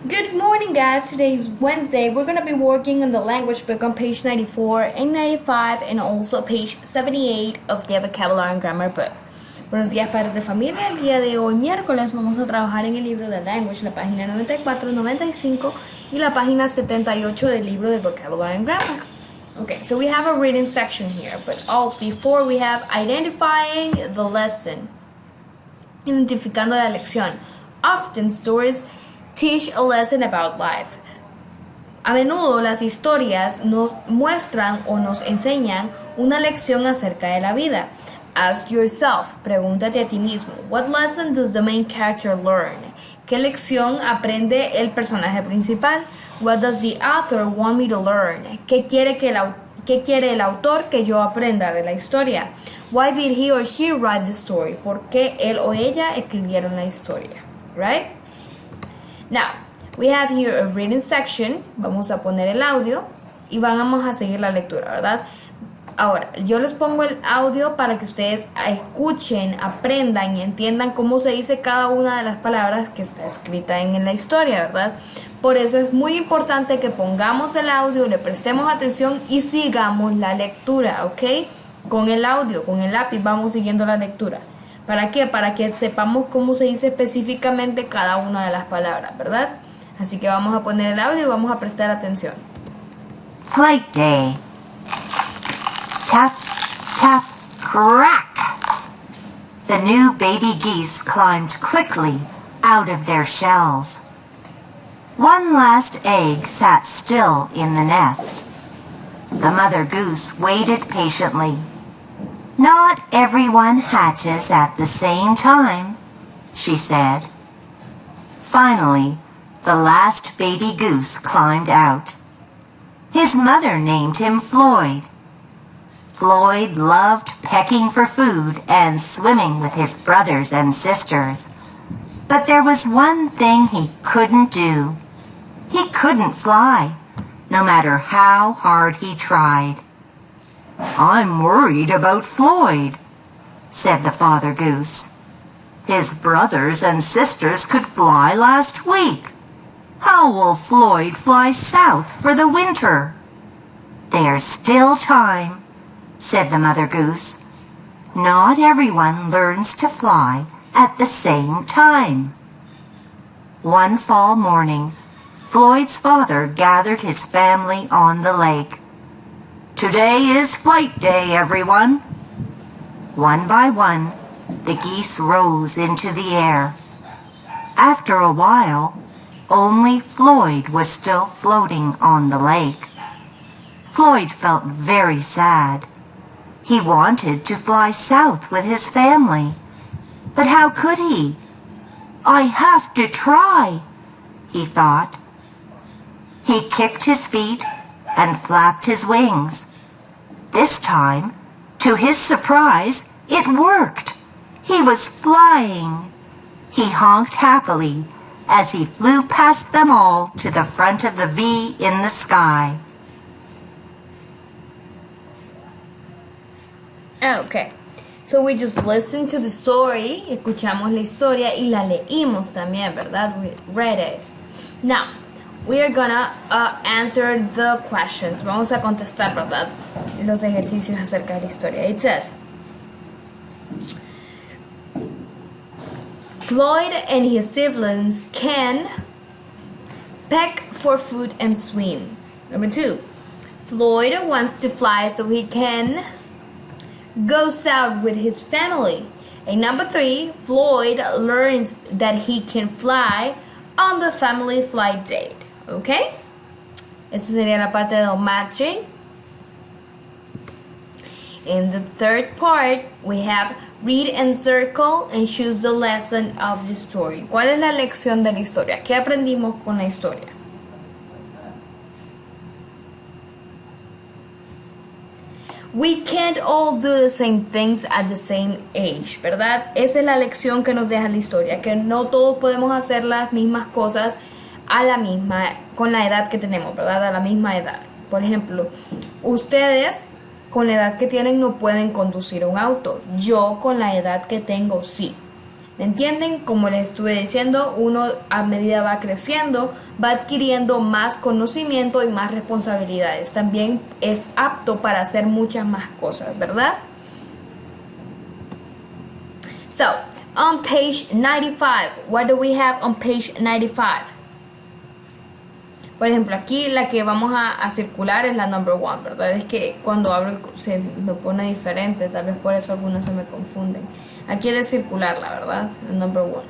Good morning, guys. Today is Wednesday. We're going to be working on the language book on page 94 and 95 and also page 78 of the vocabulary and grammar book. Buenos días, padres de familia. El día de hoy, miércoles, vamos a trabajar en el libro de language, la página 94, 95 y la página 78 del libro de vocabulary and grammar. Okay, so we have a reading section here, but before we have identifying the lesson, identificando la lección. Often stories teach a lesson about life. A menudo las historias nos muestran o nos enseñan una lección acerca de la vida. Ask yourself, pregúntate a ti mismo, what lesson does the main character learn? ¿Qué lección aprende el personaje principal? What does the author want me to learn? ¿Qué quiere el autor que yo aprenda de la historia? Why did he or she write the story? ¿Por qué él o ella escribieron la historia? Right? Now, we have here a reading section. Vamos a poner el audio y vamos a seguir la lectura, ¿verdad? Ahora, yo les pongo el audio para que ustedes escuchen, aprendan y entiendan cómo se dice cada una de las palabras que está escrita en la historia, ¿verdad? Por eso es muy importante que pongamos el audio, le prestemos atención y sigamos la lectura, ¿ok? Con el audio, con el lápiz vamos siguiendo la lectura. ¿Para qué? Para que sepamos cómo se dice específicamente cada una de las palabras, ¿verdad? Así que vamos a poner el audio y vamos a prestar atención. Flight day. Tap, tap, crack! The new baby geese climbed quickly out of their shells. One last egg sat still in the nest. The mother goose waited patiently. Not everyone hatches at the same time, she said. Finally, the last baby goose climbed out. His mother named him Floyd. Floyd loved pecking for food and swimming with his brothers and sisters. But there was one thing he couldn't do. He couldn't fly, no matter how hard he tried. I'm worried about Floyd, said the father goose. His brothers and sisters could fly last week. How will Floyd fly south for the winter? There's still time, said the mother goose. Not everyone learns to fly at the same time. One fall morning, Floyd's father gathered his family on the lake. Today is flight day, everyone. One by one, the geese rose into the air. After a while, only Floyd was still floating on the lake. Floyd felt very sad. He wanted to fly south with his family. But how could he? I have to try, he thought. He kicked his feet and flapped his wings. This time, to his surprise, it worked. He was flying. He honked happily as he flew past them all to the front of the V in the sky. Okay, so we just listened to the story, escuchamos la historia y la leímos también, ¿verdad? We read it. Now, we are gonna answer the questions. Vamos a contestar, ¿verdad? Los ejercicios acerca de la historia. It says, Floyd and his siblings can peck for food and swim. Number 2, Floyd wants to fly so he can go south with his family. And number 3, Floyd learns that he can fly on the family flight date. Okay? Esa sería la parte de matching. In the third part, we have read and circle and choose the lesson of the story. ¿Cuál es la lección de la historia? ¿Qué aprendimos con la historia? We can't all do the same things at the same age, ¿verdad? Esa es la lección que nos deja la historia, que no todos podemos hacer las mismas cosas con la edad que tenemos, ¿verdad? A la misma edad. Por ejemplo, ustedes con la edad que tienen no pueden conducir un auto. Yo con la edad que tengo sí. ¿Me entienden? Como les estuve diciendo, uno a medida va creciendo, va adquiriendo más conocimiento y más responsabilidades. También es apto para hacer muchas más cosas, ¿verdad? So, on page 95, what do we have on page 95? Por ejemplo, aquí la que vamos a circular es la number 1, ¿verdad? Es que cuando abro se me pone diferente, tal vez por eso algunos se me confunden. Aquí es de circularla, ¿verdad? El number 1.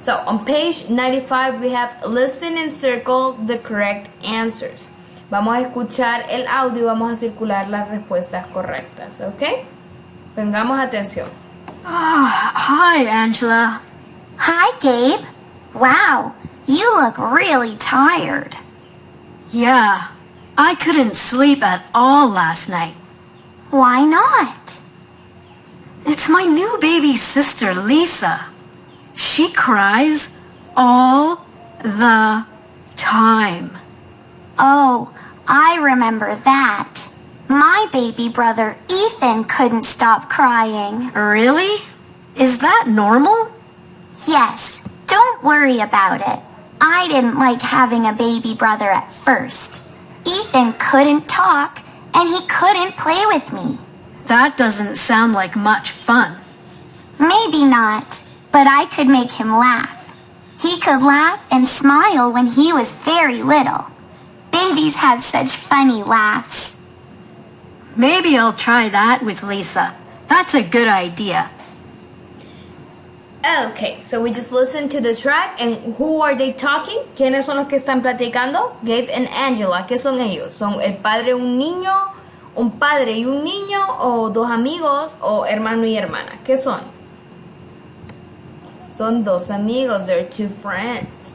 So, on page 95 we have listen and circle the correct answers. Vamos a escuchar el audio y vamos a circular las respuestas correctas, ¿ok? Pongamos atención. Hi, Angela. Hi, Gabe. Wow, you look really tired. Yeah, I couldn't sleep at all last night. Why not? It's my new baby sister, Lisa. She cries all the time. Oh, I remember that. My baby brother Ethan couldn't stop crying. Really? Is that normal? Yes, don't worry about it. I didn't like having a baby brother at first. Ethan couldn't talk, and he couldn't play with me. That doesn't sound like much fun. Maybe not, but I could make him laugh. He could laugh and smile when he was very little. Babies have such funny laughs. Maybe I'll try that with Lisa. That's a good idea. Okay, so we just listened to the track, and who are they talking? ¿Quiénes son los que están platicando? Gabe and Angela. ¿Qué son ellos? ¿Son el padre de un niño, un padre y un niño, o dos amigos, o hermano y hermana? ¿Qué son? Son dos amigos. They're two friends.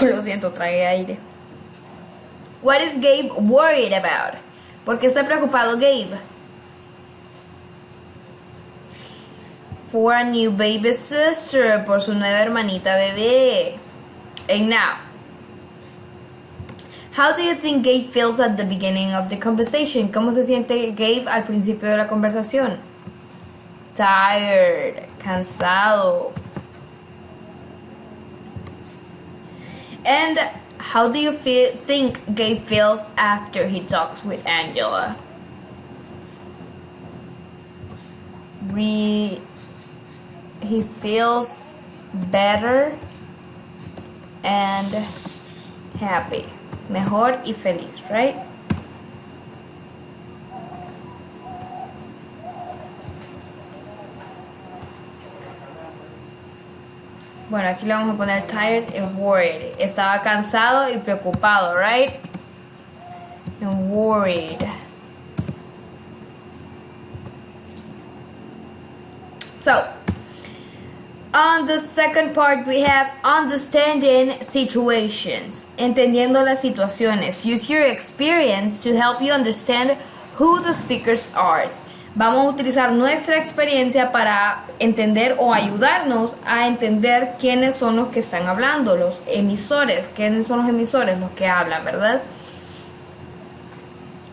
Lo siento, tragué aire. What is Gabe worried about? ¿Por qué está preocupado Gabe? For a new baby sister, por su nueva hermanita bebé. And now, how do you think Gabe feels at the beginning of the conversation? ¿Cómo se siente Gabe al principio de la conversación? Tired, cansado. And how do you think Gabe feels after he talks with Angela? He feels better and happy. Mejor y feliz, right? Bueno, aquí le vamos a poner tired and worried. Estaba cansado y preocupado, right? And worried. So, on the second part we have understanding situations. Entendiendo las situaciones. Use your experience to help you understand who the speakers are. Vamos a utilizar nuestra experiencia para entender o ayudarnos a entender quiénes son los que están hablando, los emisores. ¿Quiénes son los emisores? Los que hablan, ¿verdad?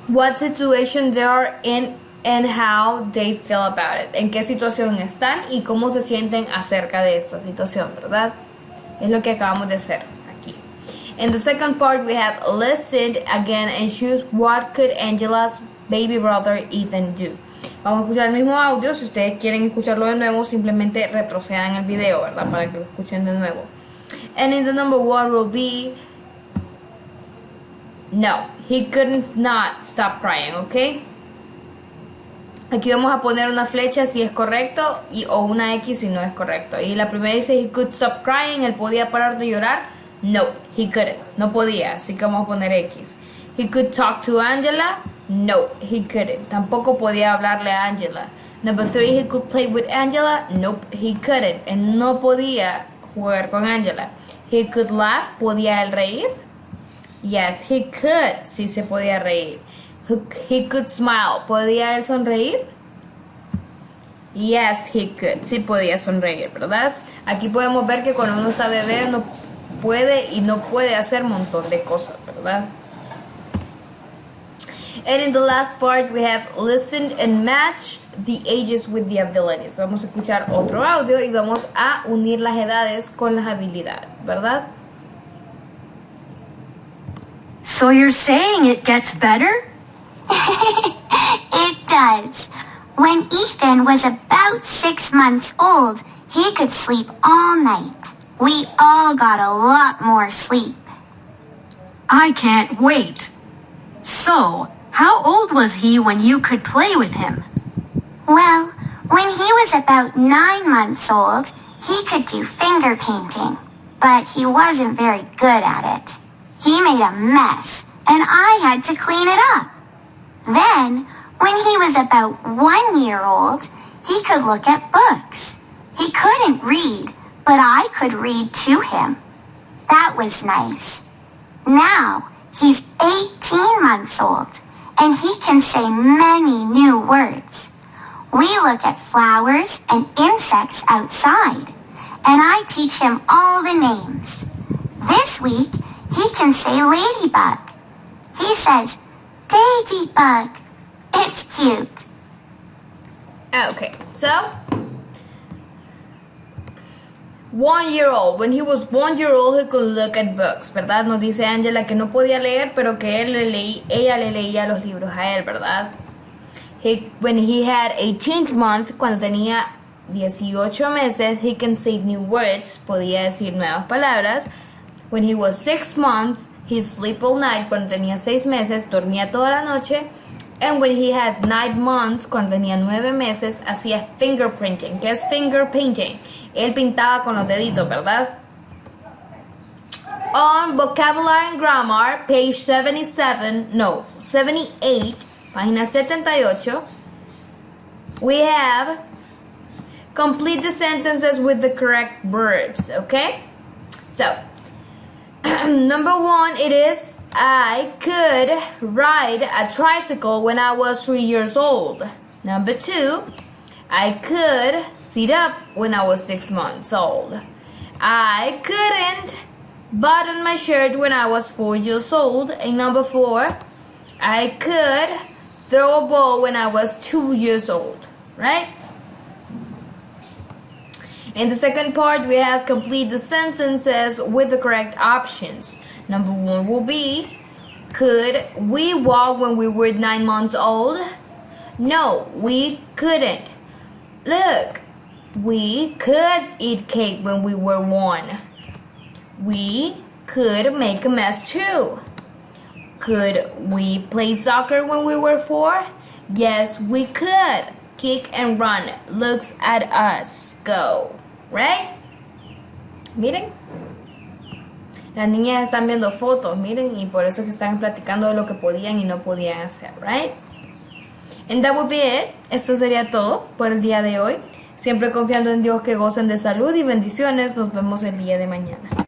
What situation they are in and how they feel about it. En qué situación están y cómo se sienten acerca de esta situación, ¿verdad? Es lo que acabamos de hacer aquí. In the second part we have listened again and choose what could Angela's baby brother Ethan do. Vamos a escuchar el mismo audio. Si ustedes quieren escucharlo de nuevo, simplemente retrocedan el video, ¿verdad? Para que lo escuchen de nuevo. And in the number 1 will be no, he couldn't not stop crying, ¿ok? Aquí vamos a poner una flecha si es correcto o una X si no es correcto. Y la primera dice he could stop crying, él podía parar de llorar. No, he couldn't, no podía, así que vamos a poner X. He could talk to Angela. No, he couldn't. Tampoco podía hablarle a Angela. Number 3, he could play with Angela. Nope, he couldn't. Él no podía jugar con Angela. He could laugh. ¿Podía él reír? Yes, he could. Sí se podía reír. He could smile. ¿Podía él sonreír? Yes, he could. Sí podía sonreír, ¿verdad? Aquí podemos ver que cuando uno está bebé no puede y no puede hacer un montón de cosas, ¿verdad? And in the last part, we have listen and match the ages with the abilities. Vamos a escuchar otro audio y vamos a unir las edades con las habilidades, ¿verdad? So you're saying it gets better? It does. When Ethan was about 6 months old, he could sleep all night. We all got a lot more sleep. I can't wait. So, how old was he when you could play with him? Well, when he was about 9 months old, he could do finger painting, but he wasn't very good at it. He made a mess, and I had to clean it up. Then, when he was about 1 year old, he could look at books. He couldn't read, but I could read to him. That was nice. Now, he's 18 months old, and he can say many new words. We look at flowers and insects outside, and I teach him all the names. This week, he can say ladybug. He says, Ladybug. It's cute. Okay, so 1 year old. When he was 1 year old, he could look at books, ¿verdad? Nos dice Angela que no podía leer, pero que ella le leía los libros a él, ¿verdad? When he had 18th month, cuando tenía 18 meses, he can say new words, podía decir nuevas palabras. When he was 6 months, he sleep all night, cuando tenía 6 meses, dormía toda la noche. And when he had 9 months, cuando tenía 9 meses, hacía fingerprinting. ¿Qué es finger painting? Él pintaba con los deditos, ¿verdad? On vocabulary and grammar, page 78, página 78, we have complete the sentences with the correct verbs, okay? So, number 1, it is I could ride a tricycle when I was 3 years old. Number 2, I could sit up when I was 6 months old. I couldn't button my shirt when I was 4 years old. And number 4, I could throw a ball when I was 2 years old, right? In the second part, we have complete the sentences with the correct options. Number 1 will be, could we walk when we were 9 months old? No, we couldn't. Look, we could eat cake when we were 1. We could make a mess too. Could we play soccer when we were 4? Yes, we could. Kick and run. Looks at us. Go. Right? Miren. Las niñas están viendo fotos, miren, y por eso que están platicando de lo que podían y no podían hacer, right? And that would be it. Esto sería todo por el día de hoy. Siempre confiando en Dios, que gocen de salud y bendiciones. Nos vemos el día de mañana.